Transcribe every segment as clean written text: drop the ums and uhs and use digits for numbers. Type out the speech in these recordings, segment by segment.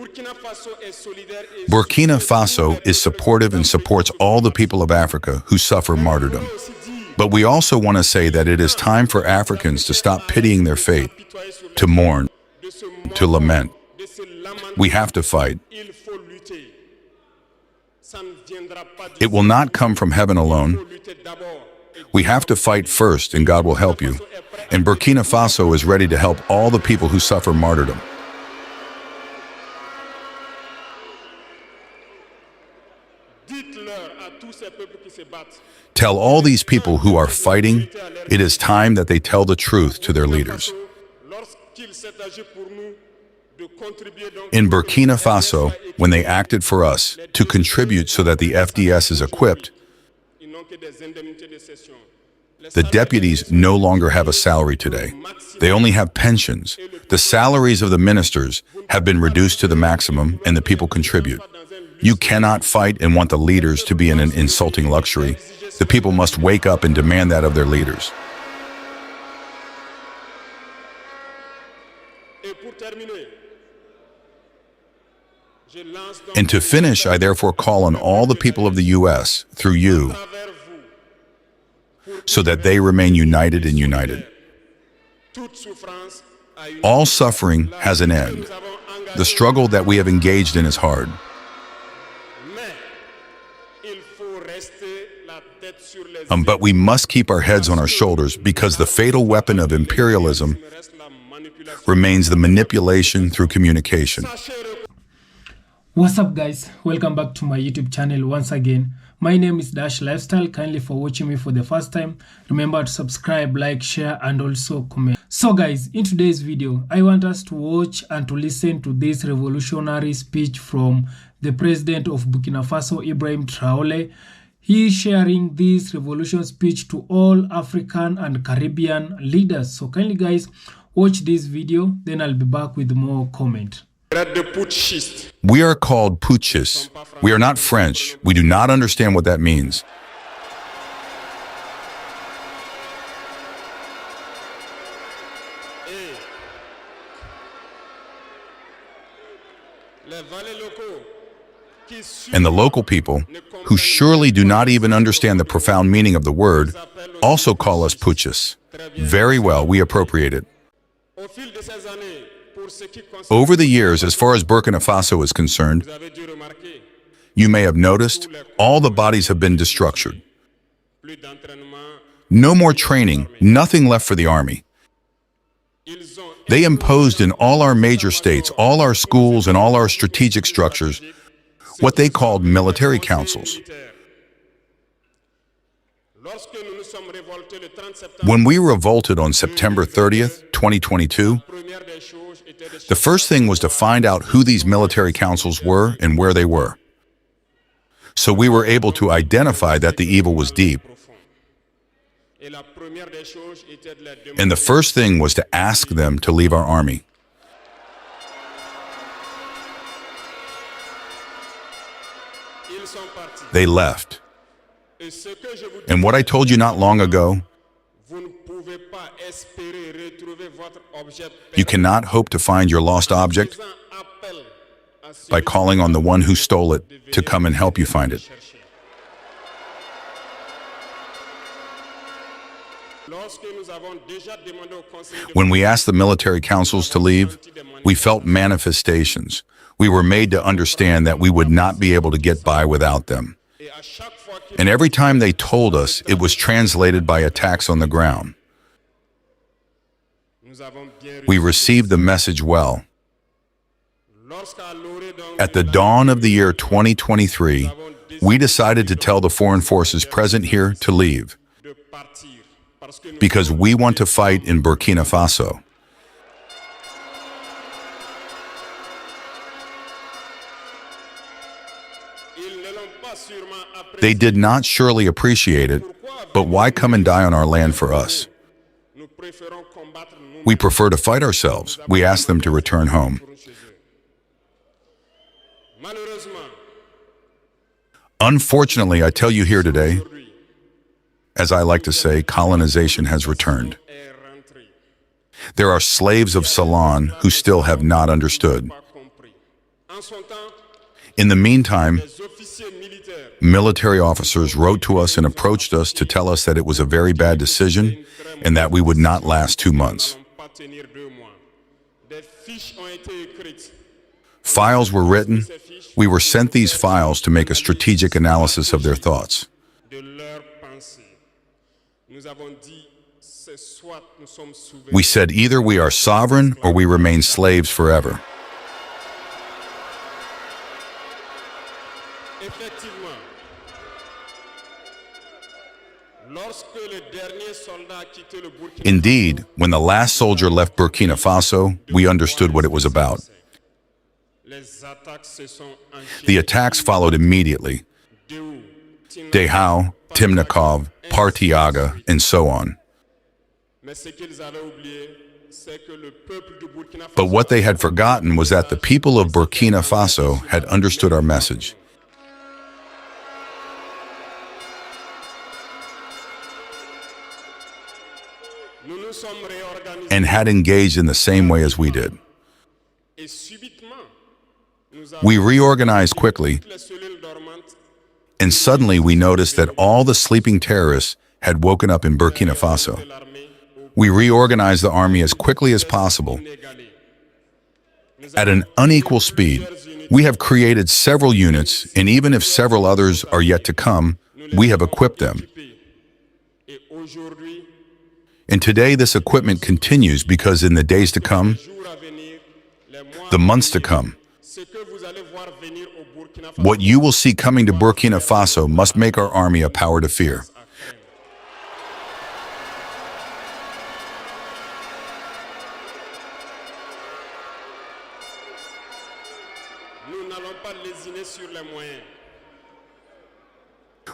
Burkina Faso is supportive and supports all the people of Africa who suffer martyrdom. But we also want to say that it is time for Africans to stop pitying their fate, to mourn, to lament. We have to fight. It will not come from heaven alone. We have to fight first, and God will help you. And Burkina Faso is ready to help all the people who suffer martyrdom. Tell all these people who are fighting, it is time that they tell the truth to their leaders. In Burkina Faso, when they acted for us, to contribute so that the FDS is equipped, the deputies no longer have a salary today. They only have pensions. The salaries of the ministers have been reduced to the maximum, and the people contribute. You cannot fight and want the leaders to be in an insulting luxury. The people must wake up and demand that of their leaders. And to finish, I therefore call on all the people of the U.S., through you, so that they remain united and united. All suffering has an end. The struggle that we have engaged in is hard. But we must keep our heads on our shoulders, because the fatal weapon of imperialism remains the manipulation through communication. What's up, guys? Welcome back to my YouTube channel once again. My name is Dash Lifestyle. Kindly for watching me for the first time. Remember to subscribe, like, share, and also comment. So guys, in today's video, I want us to watch and to listen to this revolutionary speech from the president of Burkina Faso, Ibrahim Traore. He is sharing this revolution speech to all African and Caribbean leaders. So kindly guys, watch this video, then I'll be back with more comment. We are called putschists. We are not French. We do not understand what that means. And the local people, who surely do not even understand the profound meaning of the word, also call us putschists. Very well, we appropriate it. Over the years, as far as Burkina Faso is concerned, you may have noticed, all the bodies have been destructured. No more training, nothing left for the army. They imposed in all our major states, all our schools and all our strategic structures, what they called military councils. When we revolted on September 30th, 2022, the first thing was to find out who these military councils were and where they were. So we were able to identify that the evil was deep. And the first thing was to ask them to leave our army. They left. And what I told you not long ago, you cannot hope to find your lost object by calling on the one who stole it to come and help you find it. When we asked the military councils to leave, we felt manifestations. We were made to understand that we would not be able to get by without them. And every time they told us, it was translated by attacks on the ground. We received the message well. At the dawn of the year 2023, we decided to tell the foreign forces present here to leave, because we want to fight in Burkina Faso. They did not surely appreciate it, but why come and die on our land for us? We prefer to fight ourselves. We ask them to return home. Unfortunately, I tell you here today, as I like to say, colonization has returned. There are slaves of Salon who still have not understood. In the meantime, military officers wrote to us and approached us to tell us that it was a very bad decision and that we would not last 2 months. Files were written. We were sent these files to make a strategic analysis of their thoughts. We said either we are sovereign or we remain slaves forever. Indeed, when the last soldier left Burkina Faso, we understood what it was about. The attacks followed immediately. Dehao, Timnikov, Partiaga, and so on. But what they had forgotten was that the people of Burkina Faso had understood our message. And had engaged in the same way as we did. We reorganized quickly, and suddenly we noticed that all the sleeping terrorists had woken up in Burkina Faso. We reorganized the army as quickly as possible. At an unequal speed, we have created several units, and even if several others are yet to come, we have equipped them. And today this equipment continues because in the days to come, the months to come, what you will see coming to Burkina Faso must make our army a power to fear.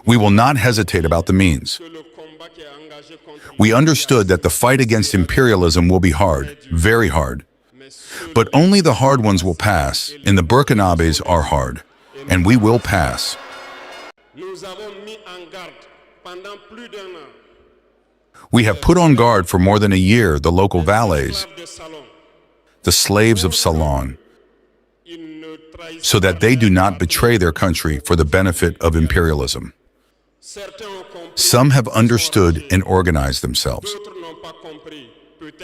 We will not hesitate about the means. We understood that the fight against imperialism will be hard, very hard. But only the hard ones will pass, and the Burkinabés are hard, and we will pass. We have put on guard for more than a year the local valets, the slaves of Salon, so that they do not betray their country for the benefit of imperialism. Some have understood and organized themselves.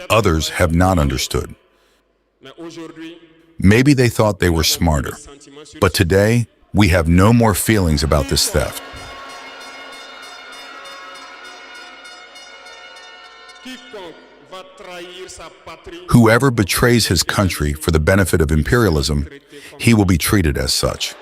Others have not understood. Maybe they thought they were smarter, but today we have no more feelings about this theft. Whoever betrays his country for the benefit of imperialism, he will be treated as such.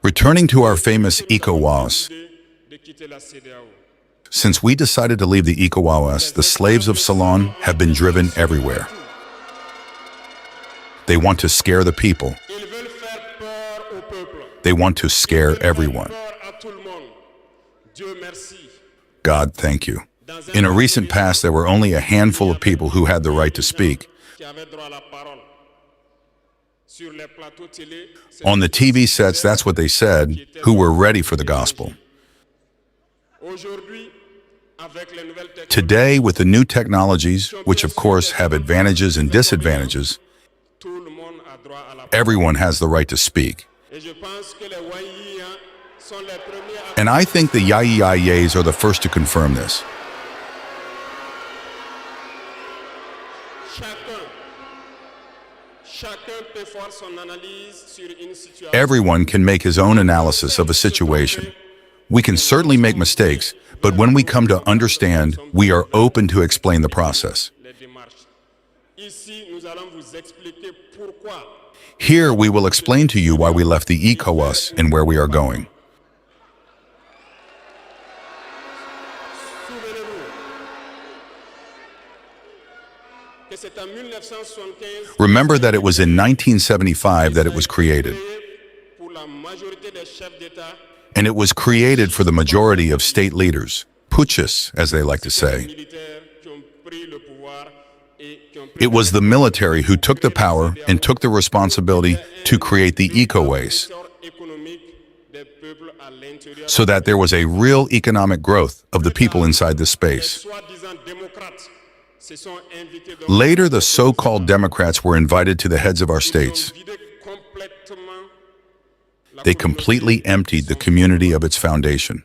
Returning to our famous ECOWAS, since we decided to leave the ECOWAS, the slaves of Salon have been driven everywhere. They want to scare the people. They want to scare everyone. God, thank you. In a recent past, there were only a handful of people who had the right to speak. On the TV sets, that's what they said, who were ready for the gospel. Today, with the new technologies, which of course have advantages and disadvantages, everyone has the right to speak. And I think the Yayiyayes are the first to confirm this. Everyone can make his own analysis of a situation. We can certainly make mistakes, but when we come to understand, we are open to explain the process. Here we will explain to you why we left the ECOWAS and where we are going. Remember that it was in 1975 that it was created. And it was created for the majority of state leaders, putschists, as they like to say. It was the military who took the power and took the responsibility to create the ECOWAS. so that there was a real economic growth of the people inside the space. Later, the so-called Democrats were invited to the heads of our states. They completely emptied the community of its foundation.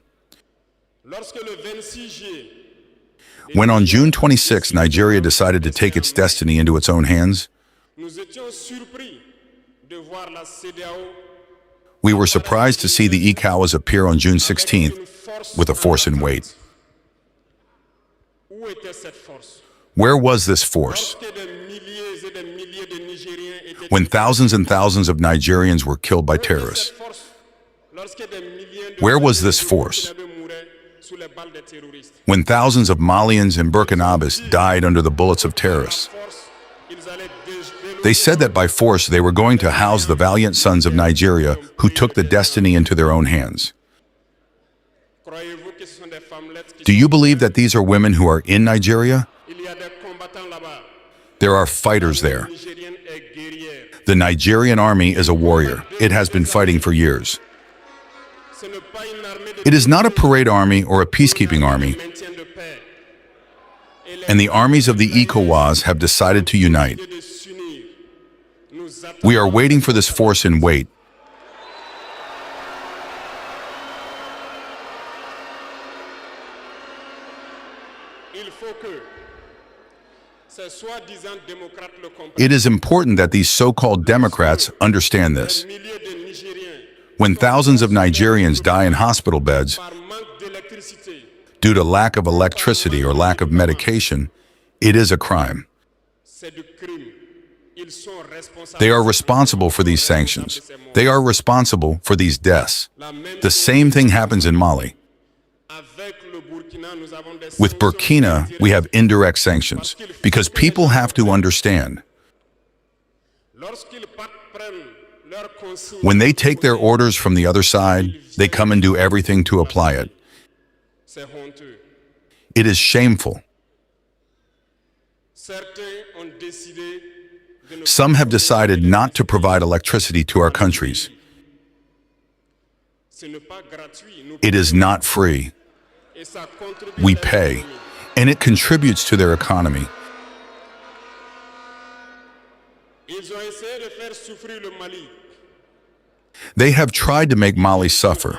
When on June 26, Nigeria decided to take its destiny into its own hands, we were surprised to see the ECOWAS appear on June 16th with a force in weight. Where was this force? When thousands and thousands of Nigerians were killed by terrorists. Where was this force? When thousands of Malians and Burkinabés died under the bullets of terrorists. They said that by force they were going to house the valiant sons of Nigeria who took the destiny into their own hands. Do you believe that these are women who are in Nigeria? There are fighters there. The Nigerian army is a warrior. It has been fighting for years. It is not a parade army or a peacekeeping army. And the armies of the ECOWAS have decided to unite. We are waiting for this force in weight. It is important that these so-called Democrats understand this. When thousands of Nigerians die in hospital beds due to lack of electricity or lack of medication, it is a crime. They are responsible for these sanctions. They are responsible for these deaths. The same thing happens in Mali. With Burkina, we have indirect sanctions, because people have to understand. When they take their orders from the other side, they come and do everything to apply it. It is shameful. Some have decided not to provide electricity to our countries. It is not free. We pay, and it contributes to their economy. They have tried to make Mali suffer.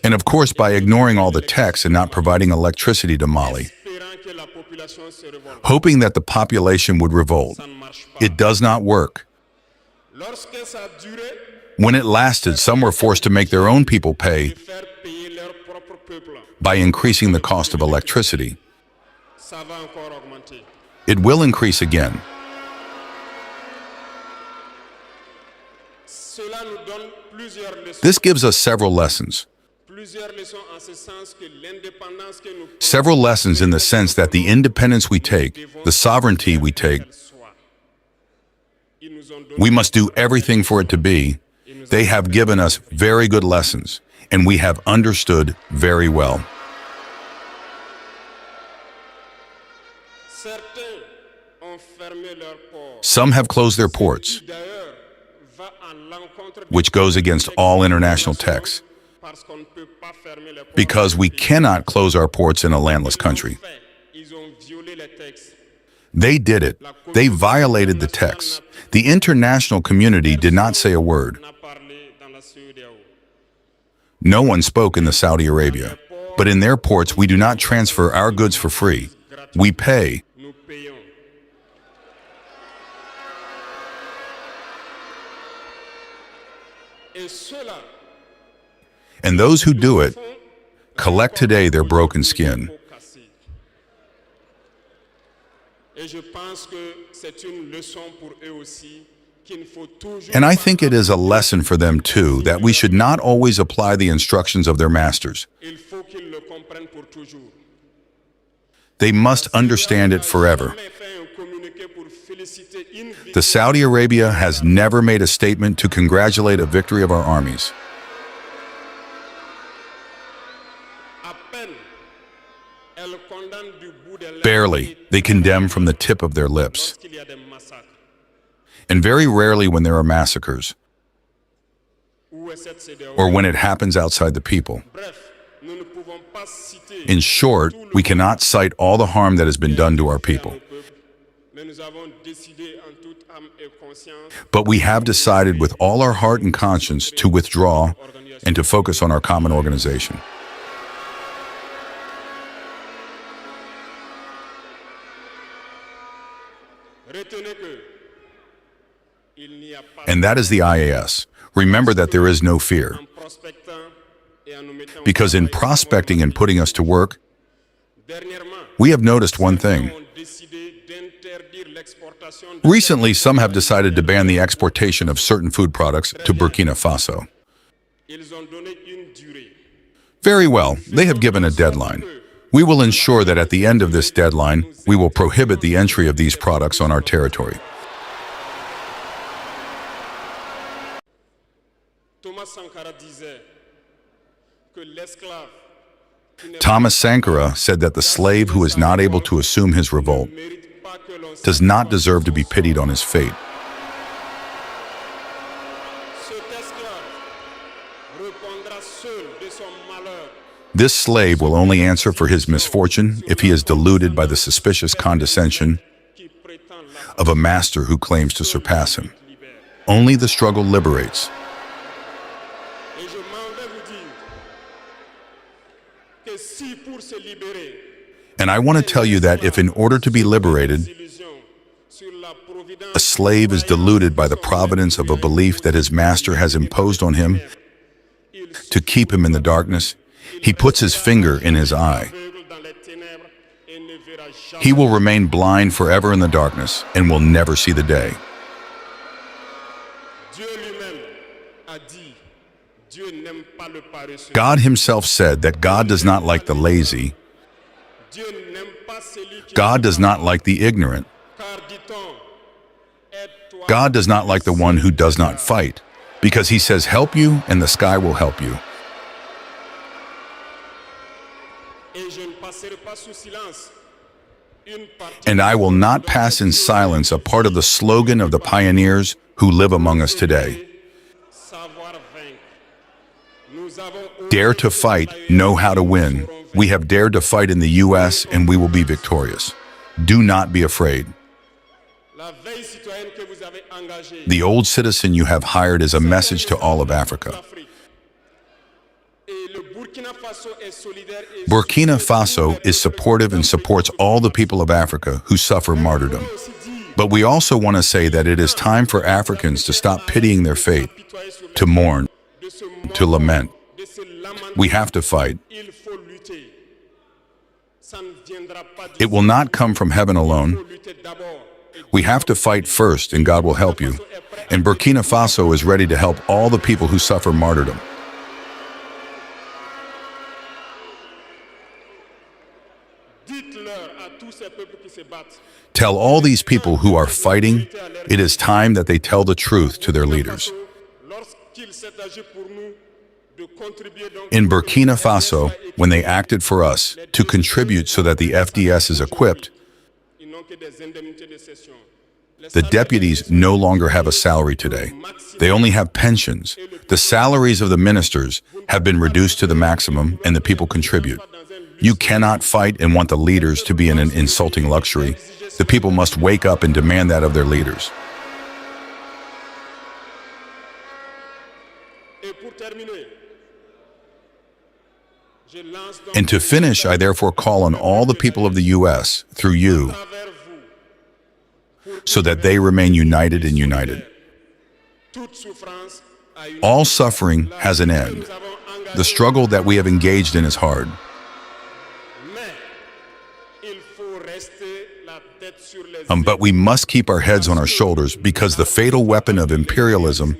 And of course, by ignoring all the texts and not providing electricity to Mali, hoping that the population would revolt. It does not work. When it lasted, some were forced to make their own people pay by increasing the cost of electricity. It will increase again. This gives us several lessons. Several lessons in the sense that the independence we take, the sovereignty we take, we must do everything for it to be. They have given us very good lessons, and we have understood very well. Some have closed their ports, which goes against all international texts, because we cannot close our ports in a landless country. They did it. They violated the text. The international community did not say a word. No one spoke in the Saudi Arabia. But in their ports, we do not transfer our goods for free. We pay. And those who do it collect today their broken skin. And I think it is a lesson for them too, that we should not always apply the instructions of their masters. They must understand it forever. The Saudi Arabia has never made a statement to congratulate a victory of our armies. Barely, they condemn from the tip of their lips. And very rarely when there are massacres. or when it happens outside the people. In short, we cannot cite all the harm that has been done to our people. But we have decided with all our heart and conscience to withdraw and to focus on our common organization. And that is the IAS. Remember that there is no fear. Because in prospecting and putting us to work, we have noticed one thing. Recently, some have decided to ban the exportation of certain food products to Burkina Faso. Very well, they have given a deadline. We will ensure that at the end of this deadline, we will prohibit the entry of these products on our territory. Thomas Sankara said that the slave who is not able to assume his revolt does not deserve to be pitied on his fate. This slave will only answer for his misfortune if he is deluded by the suspicious condescension of a master who claims to surpass him. Only the struggle liberates. And I want to tell you that if in order to be liberated, a slave is deluded by the providence of a belief that his master has imposed on him to keep him in the darkness, he puts his finger in his eye. He will remain blind forever in the darkness and will never see the day. God himself said that God does not like the lazy. God does not like the ignorant. God does not like the one who does not fight, because he says, help you, and the sky will help you. And I will not pass in silence a part of the slogan of the pioneers who live among us today. Dare to fight, know how to win. We have dared to fight in the US and we will be victorious. Do not be afraid. The old citizen you have hired is a message to all of Africa. Burkina Faso is supportive and supports all the people of Africa who suffer martyrdom. But we also want to say that it is time for Africans to stop pitying their fate, to mourn, to lament. We have to fight. It will not come from heaven alone. We have to fight first, and God will help you. And Burkina Faso is ready to help all the people who suffer martyrdom. Tell all these people who are fighting, it is time that they tell the truth to their leaders. In Burkina Faso, when they acted for us to contribute so that the FDS is equipped, the deputies no longer have a salary today. They only have pensions. The salaries of the ministers have been reduced to the maximum, and the people contribute. You cannot fight and want the leaders to be in an insulting luxury. The people must wake up and demand that of their leaders. And to finish, I therefore call on all the people of the U.S., through you, so that they remain united and united. All suffering has an end. The struggle that we have engaged in is hard. But we must keep our heads on our shoulders, because the fatal weapon of imperialism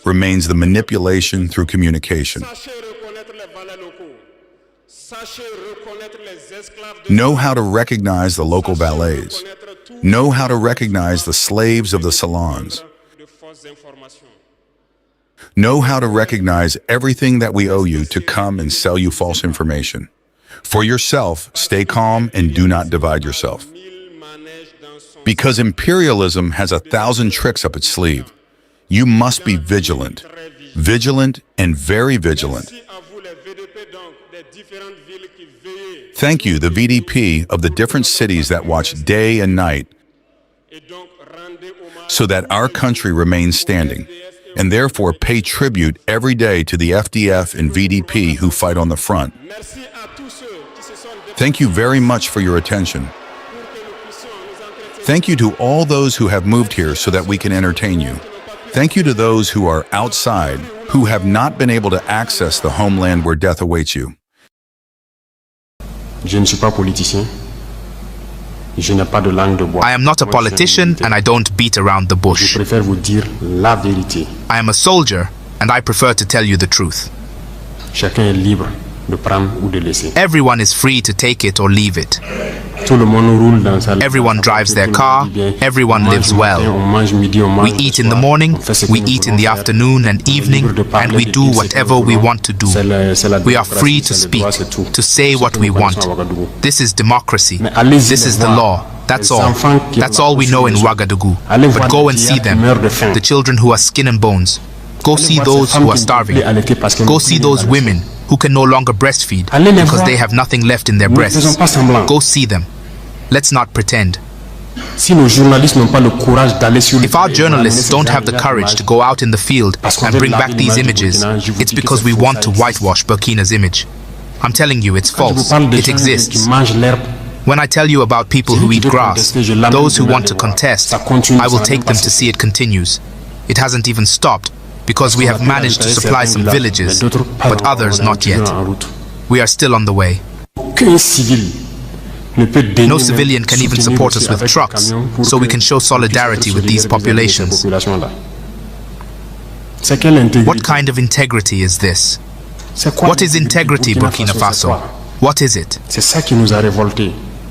remains the manipulation through communication. Know how to recognize the local valets. Know how to recognize the slaves of the salons. Know how to recognize everything that we owe you to come and sell you false information. For yourself, stay calm and do not divide yourself. Because imperialism has 1,000 tricks up its sleeve. You must be vigilant. vigilant and very vigilant. Thank you, the VDP of the different cities that watch day and night so that our country remains standing, and therefore pay tribute every day to the FDF and VDP who fight on the front. Thank you very much for your attention. Thank you to all those who have moved here so that we can entertain you. Thank you to those who are outside, who have not been able to access the homeland where death awaits you. Je ne suis pas politicien. Je n'ai pas de langue de bois. I am not a politician and I don't beat around the Je bush. préfère vous dire la vérité. I am a soldier and I prefer to tell you the truth. Chacun est libre de prendre ou de laisser. Everyone is free to take it or leave it. Tout le monde roule dans sa Everyone drives their car, everyone lives well. We eat in the morning, we eat in the afternoon and evening, and we do whatever we want to do. We are free to speak, to say what we want. This is democracy. This is the law. That's all. That's all we know in Ouagadougou. But go and see them, the children who are skin and bones. Go see those who are starving. Go see those women who can no longer breastfeed because they have nothing left in their breasts. Go see them. Let's not pretend. If our journalists don't have the courage to go out in the field and bring back these images, it's because we want to whitewash Burkina's image. I'm telling you, it's false. It exists. When I tell you about people who eat grass, those who want to contest, I will take them to see it continues. It hasn't even stopped, because we have managed to supply some villages, but others not yet. We are still on the way. No civilian can even support us with trucks, so we can show solidarity with these populations. What kind of integrity is this? What is integrity, Burkina Faso? What is it?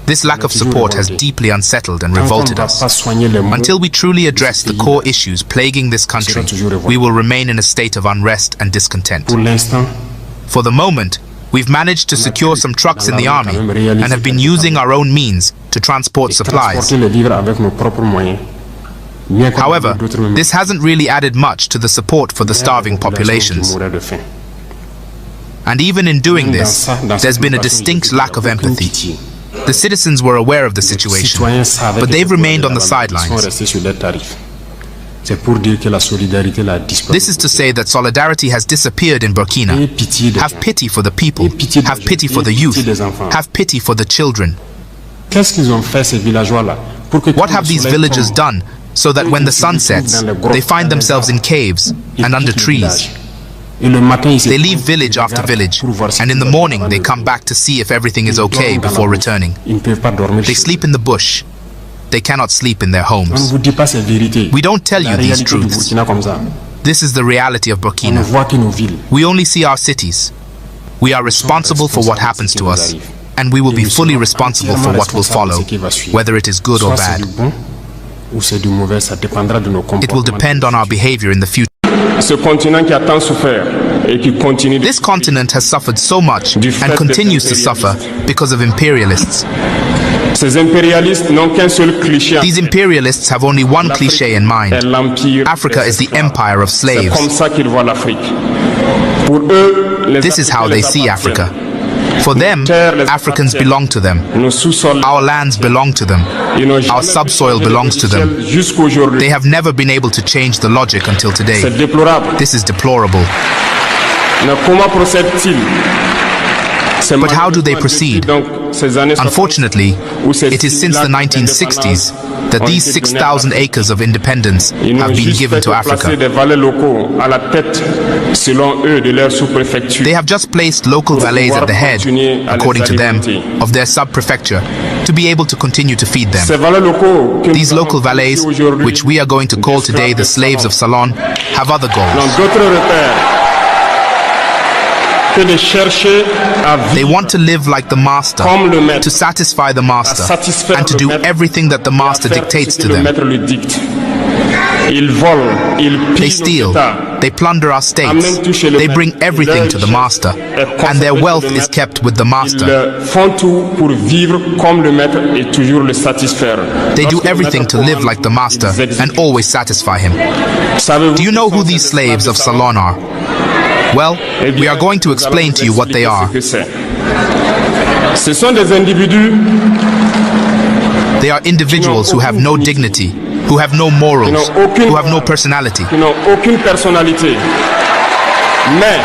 This lack of support has deeply unsettled and revolted us. Until we truly address the core issues plaguing this country, we will remain in a state of unrest and discontent. For the moment, we've managed to secure some trucks in the army and have been using our own means to transport supplies. However, this hasn't really added much to the support for the starving populations. And even in doing this, there's been a distinct lack of empathy. The citizens were aware of the situation, but they've remained on the sidelines. This is to say that solidarity has disappeared in Burkina. Have pity for the people, have pity for the youth, have pity for the children. What have these villagers done so that when the sun sets, they find themselves in caves and under trees? They leave village after village, and in the morning they come back to see if everything is okay before returning. They sleep in the bush. They cannot sleep in their homes. We don't tell you these truths. This is the reality of Burkina. We only see our cities. We are responsible for what happens to us, and we will be fully responsible for what will follow, whether it is good or bad. It will depend on our behavior in the future. This continent has suffered so much and continues to suffer because of imperialists. These imperialists have only one cliché in mind. Africa is the empire of slaves. This is how they see Africa. For them, Africans belong to them. Our lands belong to them. Our subsoil belongs to them. They have never been able to change the logic until today. This is deplorable. But how do they proceed? Unfortunately, it is since the 1960s that these 6,000 acres of independence have been given to Africa. They have just placed local valets at the head, according to them, of their sub-prefecture to be able to continue to feed them. These local valets, which we are going to call today the slaves of Salon, have other goals. They want to live like the master, to satisfy the master, and to do everything that the master dictates to them. Ils volent, ils They pillent steal, nos États. they plunder our states, they bring everything to the master, and their wealth is kept with the master. Ils font tout pour vivre comme le maître et toujours le satisfaire. They do everything to live like the master and always satisfy him. Do you know who these slaves of Salon are? Well, we are going to explain to you what they are. Ce sont des individus They are individuals who have no dignity, who have no morals, who have no personality. qui n'ont aucune personnalité. Mais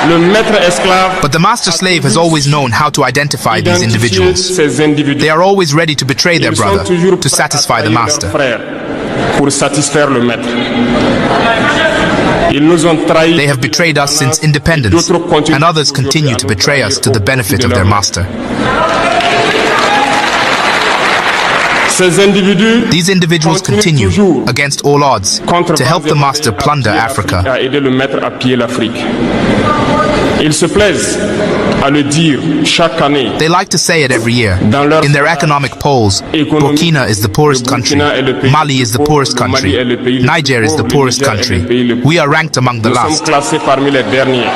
le maître esclave But the master slave has always known how to identify these individuals. ces individus. They are always ready to betray their Ils sont brother toujours to prêts à satisfy the trahir master. leurs frères pour satisfaire le maître. Ils nous ont trahis. They have betrayed us since independence, and others continue to betray us to the benefit of their master. Ces individus These individuals continue, against all odds, to help the master plunder Africa. à aider le maître à piller l'Afrique. Ils se plaisent à le dire chaque année. They like to say it every year. In their economic polls, Burkina is the poorest country, Mali is the poorest country, Niger is the poorest country. We are ranked among the Nous sommes last. classés parmi les derniers.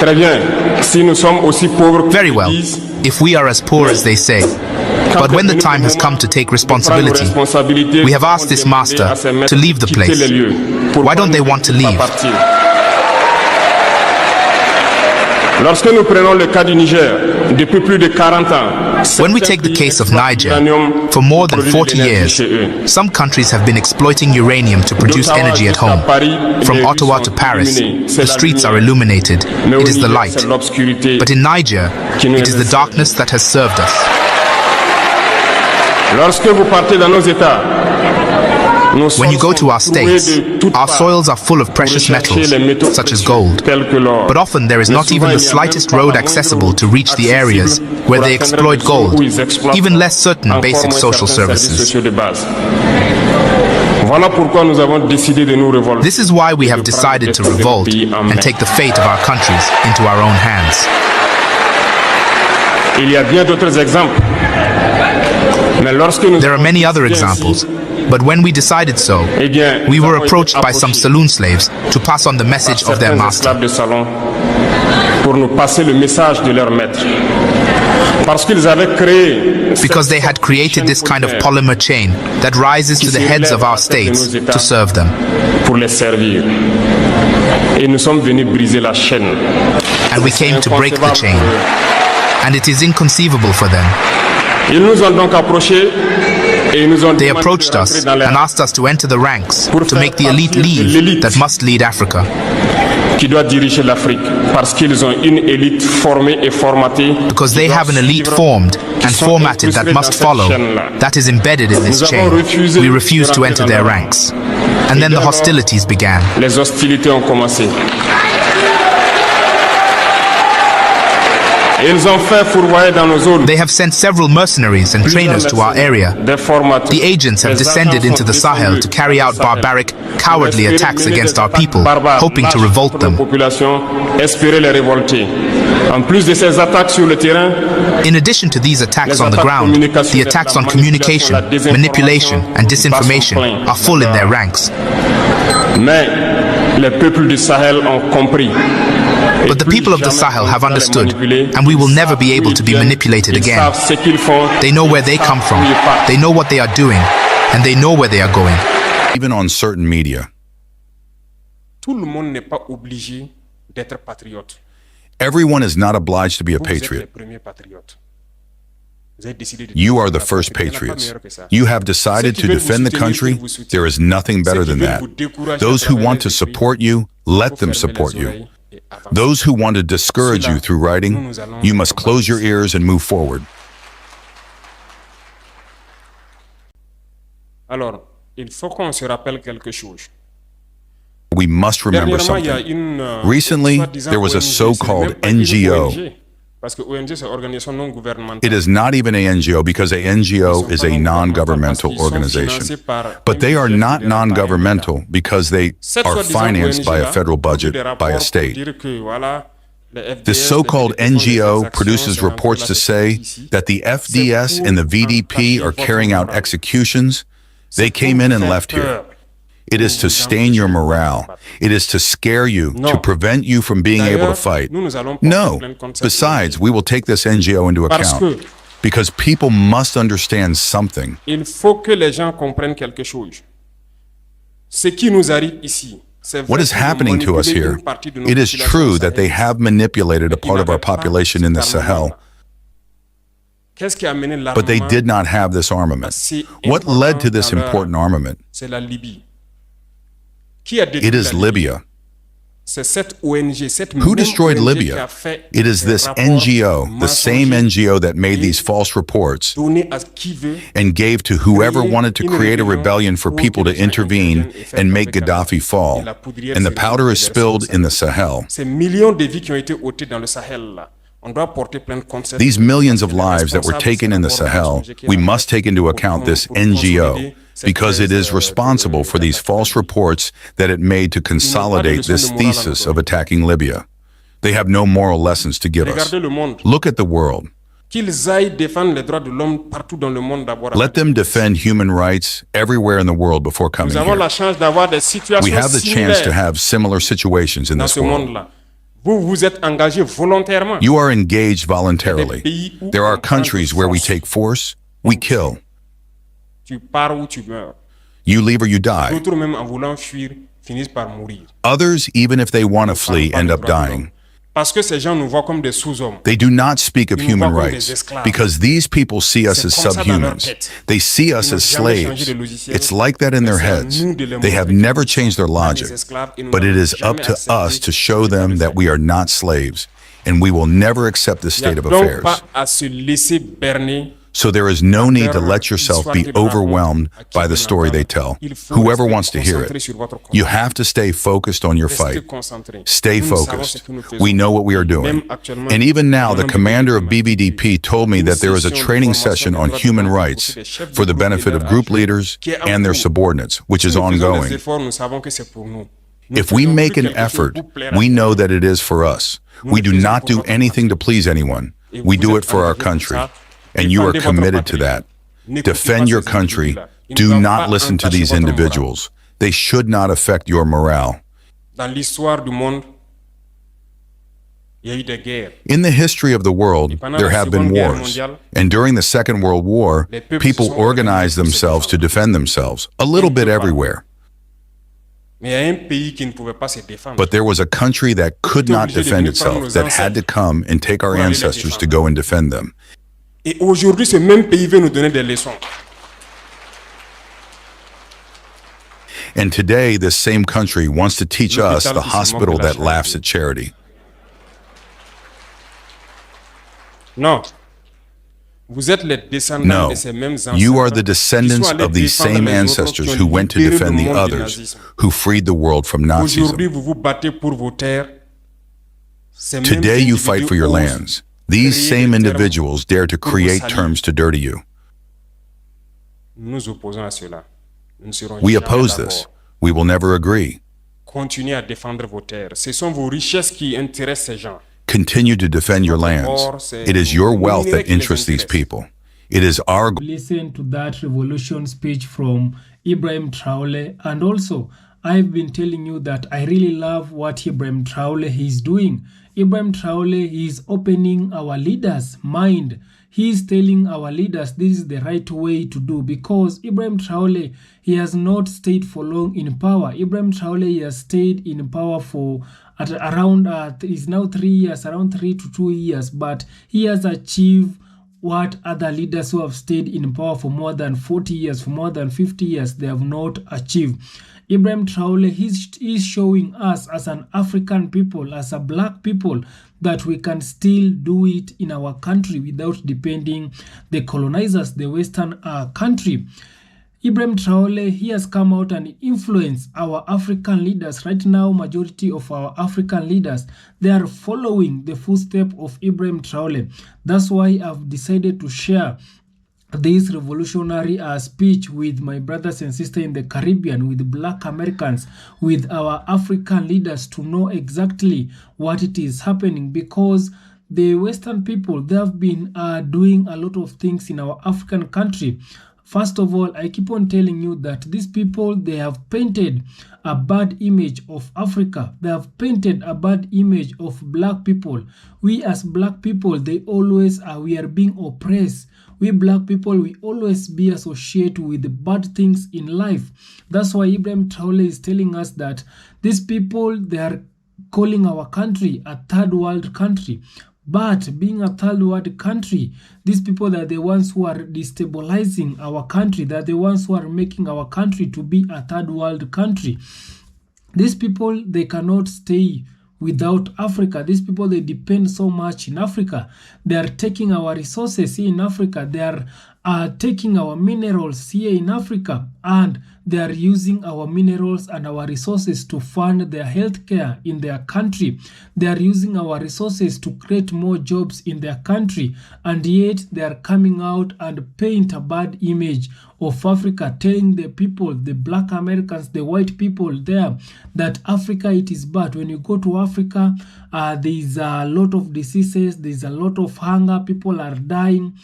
Très bien. Si nous sommes aussi pauvres que Very well, if we are as poor as they say. But when the time has come to take responsibility, we have asked this master to leave the place. Why don't they want to leave? Lorsque nous prenons le cas du Niger, depuis plus de 40 ans, When we take the case of Niger, for more than 40 years, some countries have been exploiting uranium to produce energy at home. From Ottawa to Paris, the streets are illuminated. It is the light. But in Niger, it is the darkness that has served us. Lorsque vous partez dans nos États, When you go to our states, our soils are full of precious metals, such as gold. But often there is not even the slightest road accessible to reach the areas where they exploit gold, even less certain basic social services. Voilà pourquoi nous avons décidé de nous révolter. This is why we have decided to revolt and take the fate of our countries into our own hands. Il y a bien d'autres exemples. Mais lorsque nous There are many other examples, but when we decided so, we were approached by some saloon slaves to pass on the message of their master. de salon pour nous passer le message de leur maître. Parce qu'ils avaient créé Because they had created this kind of polymer chain that rises to the heads of our states to serve them. pour les servir. Et nous sommes venus briser la chaîne. And we came to break the chain. And it is inconceivable for them. Ils nous ont donc approchés et ils nous ont They demandé approached de us rentrer dans and l'air asked us to enter the ranks, to make the elite leave that must lead Africa. qui doit diriger l'Afrique parce qu'ils ont une élite formée et formatée. Because they have an elite formed and formatted that must follow, that is embedded in this chain. We refused to enter their ranks. And then the hostilities began. Les hostilités ont commencé. Ils ont fait fourvoyer dans nos zones. They have sent several mercenaries and trainers to our area. The agents have descended into the Sahel to carry out barbaric, cowardly attacks against our people, hoping to revolt them. Espérer les révolter. En plus de ces attaques sur le terrain, In addition to these attacks on the ground, the attacks on communication, manipulation, and disinformation are full in their ranks. mais les peuples du Sahel ont compris. But the people of the Sahel have understood, and we will never be able to be manipulated Ils again. savent ce qu'ils font. They know where they come from, they know what they are doing, and they know where they are going. Even on certain media, Tout le monde n'est pas obligé d'être patriote. everyone is not obliged to be a Vous êtes les patriot. premiers patriotes. Vous avez décidé de You are the défendre la first patrie. Il n'y en a pas patriots. meilleur que ça. You have decided Ceux to qui veulent defend the vous soutenir, country. vous soutiennent. There is nothing better Ceux qui than veulent that. vous décourager Those à who travers want les to esprits, support you, let them fermer support les you. oreilles et avancer. Those who want to discourage you through writing, you must close your ears and move forward. Alors, il faut qu'on se rappelle quelque chose. We must remember Dernièrement, il y a something. une Recently, soi-disant there was a ONG, c'est so-called même pas une NGO. ONG, parce que ONG c'est organisation non gouvernementale. It is not even a NGO because a NGO is a non-governmental organization. But they are not non-governmental because they Cette are soi-disant financed ONG by a là, federal produit budget des by a rapports state. pour dire que voilà, This so-called NGO produces reports to say that the FDS and the VDP are carrying out executions. They came in and left here. It is to stain your morale. It is to scare you, to prevent you from being able to fight. No. Besides, we will take this NGO into account because people must understand something. Il faut que les gens comprennent quelque chose. Ce qui nous arrive ici, what is happening to us here? It is true that they have manipulated a part of our population in the Sahel, but they did not have this armament. What led to this important armament? It is Libya. Who destroyed Libya? It is this NGO, the same NGO that made these false reports and gave to whoever wanted to create a rebellion for people to intervene and make Gaddafi fall. And the powder is spilled in the Sahel. These millions of lives that were taken in the Sahel, we must take into account this NGO because it is responsible for these false reports that it made to consolidate this thesis of attacking Libya. They have no moral lessons to give us. Look at the world. Let them defend human rights everywhere in the world before coming here. We have the chance to have similar situations in this world. You are engaged voluntarily. There are countries where we take force, we kill. You leave or you die. Others, even if they want to flee, end up dying. They do not speak of human rights because these people see us as subhumans. They see us as slaves. It's like that in their heads. They have never changed their logic. But it is up to us to show them that we are not slaves and we will never accept this state of affairs. So there is no need to let yourself be overwhelmed by the story they tell, whoever wants to hear it. You have to stay focused on your fight. Stay focused. We know what we are doing. And even now, the commander of BVDP told me that there is a training session on human rights for the benefit of group leaders and their subordinates, which is ongoing. If we make an effort, we know that it is for us. We do not do anything to please anyone. We do it for our country. And you are committed to that. Defend your country. Do not listen to these individuals. They should not affect your morale. In the history of the world, there have been wars. And during the Second World War, people organized themselves to defend themselves, a little bit everywhere. But there was a country that could not defend itself, that had to come and take our ancestors to go and defend them. Et aujourd'hui, ce même pays veut nous donner des leçons. And today, this same country wants to teach us the hospital that laughs at charity. No. Vous êtes les descendants de ces mêmes ancêtres. You are the descendants of these same ancestors who went to defend the others, who freed the world from Nazism. Aujourd'hui, vous vous battez pour vos terres. Today, you fight for your lands. These same individuals dare to create terms to dirty you. We oppose this. We will never agree. Continuez à défendre vos terres. Ce sont vos richesses qui intéressent ces gens. Continue to defend your lands. It is your wealth that interests these people. It is our... Listen to that revolution speech from Ibrahim Traore, and also I've been telling you that I really love what Ibrahim Traore is doing. Ibrahim Traore is opening our leaders' mind. He is telling our leaders this is the right way to do, because Ibrahim Traore, he has not stayed for long in power. Ibrahim Traore, he has stayed in power for around is now 3 years, around 3 to 2 years, but he has achieved what other leaders who have stayed in power for more than 40 years, for more than 50 years, they have not achieved. Ibrahim Traore is showing us as an African people, as a black people, that we can still do it in our country without depending the colonizers, the Western country. Ibrahim Traore, he has come out and influenced our African leaders. Right now, majority of our African leaders, they are following the footsteps of Ibrahim Traore. That's why I've decided to share this revolutionary speech with my brothers and sisters in the Caribbean, with Black Americans, with our African leaders, to know exactly what it is happening, because the Western people, they have been doing a lot of things in our African country. First of all, I keep on telling you that these people, they have painted a bad image of Africa. They have painted a bad image of Black people. We as Black people, they always we are being oppressed. We Black people, we always be associated with the bad things in life. That's why Ibrahim Traore is telling us that these people, they are calling our country a third world country. But being a third world country, these people are the ones who are destabilizing our country. They're the ones who are making our country to be a third world country. These people, they cannot stay without Africa. These people, they depend so much in Africa. They are taking our resources here in Africa. They are taking our minerals here in Africa, and they are using our minerals and our resources to fund their healthcare in their country. They are using our resources to create more jobs in their country, and yet they are coming out and paint a bad image of Africa, telling the people, the Black Americans, the white people there, that Africa, it is bad. When you go to Africa, there is a lot of diseases, there is a lot of hunger, people are dying.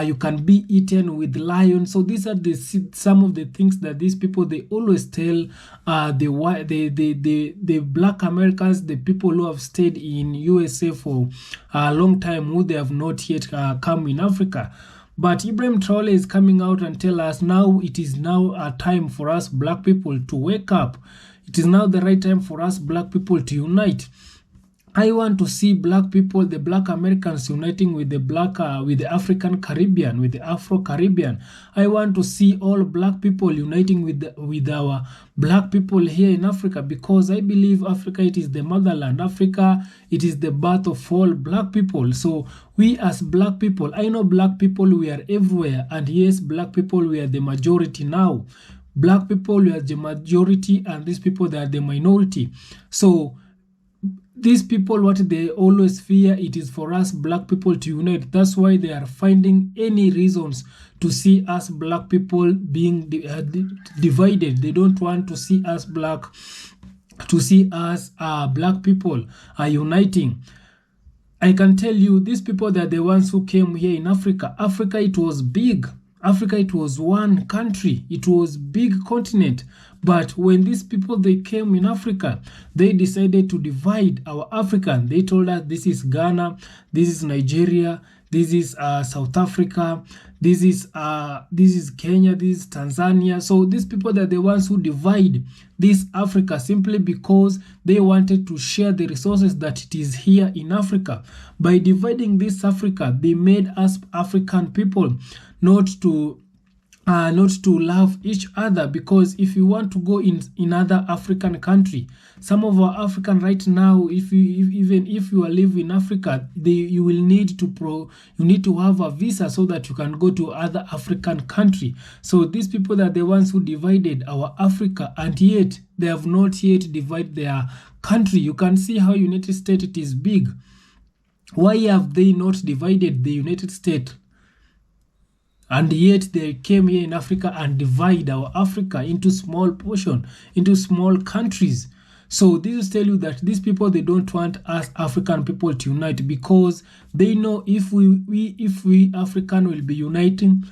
You can be eaten with lions. So these are some of the things that these people, they always tell the Black Americans, the people who have stayed in USA for a long time, who they have not yet come in Africa. But Ibrahim Traore is coming out and tell us now it is now a time for us Black people to wake up. It is now the right time for us Black people to unite. I want to see Black people, the Black Americans, uniting with the with the African Caribbean, with the Afro-Caribbean. I want to see all Black people uniting with our Black people here in Africa, because I believe Africa, it is the motherland. Africa, it is the birth of all Black people. So we as Black people, I know Black people, we are everywhere, and yes, Black people, we are the majority now. Black people, we are the majority, and these people, they are the minority. So these people, what they always fear, it is for us Black people to unite. That's why they are finding any reasons to see us Black people being divided. They don't want to see us Black people are uniting. I can tell you, these people, that the ones who came here in Africa. Africa, it was big. Africa, it was one country. It was big continent. But when these people, they came in Africa, they decided to divide our African. They told us this is Ghana, this is Nigeria, this is South Africa, this is Kenya, this is Tanzania. So these people are the ones who divide this Africa simply because they wanted to share the resources that it is here in Africa. By dividing this Africa, they made us African people not to love each other, because if you want to go in other African country, some of our African right now, even if you are living in Africa, you will need to have a visa so that you can go to other African country. So these people are the ones who divided our Africa, and yet they have not yet divided their country. You can see how United States, it is big. Why have they not divided the United States? And yet they came here in Africa and divide our Africa into small portion, into small countries. So this will tell you that these people, they don't want us African people to unite, because they know if we African will be uniting,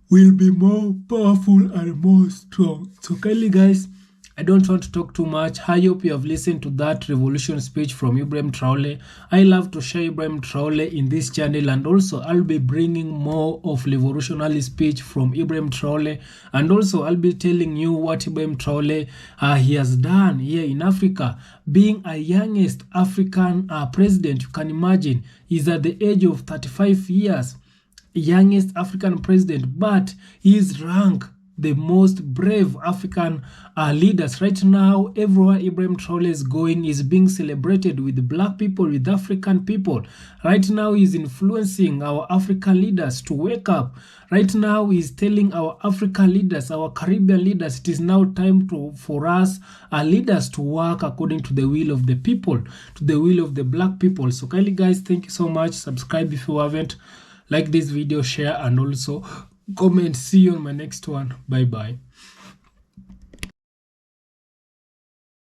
we'll be more powerful and more strong. So kindly guys, I don't want to talk too much. I hope you have listened to that revolution speech from Ibrahim Traore. I love to share Ibrahim Traore in this channel, and also I'll be bringing more of revolutionary speech from Ibrahim Traore, and also I'll be telling you what Ibrahim Traore he has done here in Africa. Being a youngest African president, you can imagine, he's at the age of 35 years, youngest African president, but he is ranked the most brave African leaders. Right now, everywhere Ibrahim Traore is going is being celebrated with Black people, with African people. Right now, he's influencing our African leaders to wake up. Right now, he's telling our African leaders, our Caribbean leaders, it is now time for us, our leaders, to work according to the will of the people, to the will of the Black people. So kindly guys, thank you so much. Subscribe if you haven't. Like this video, share, and also comment. See you on my next one. Bye bye.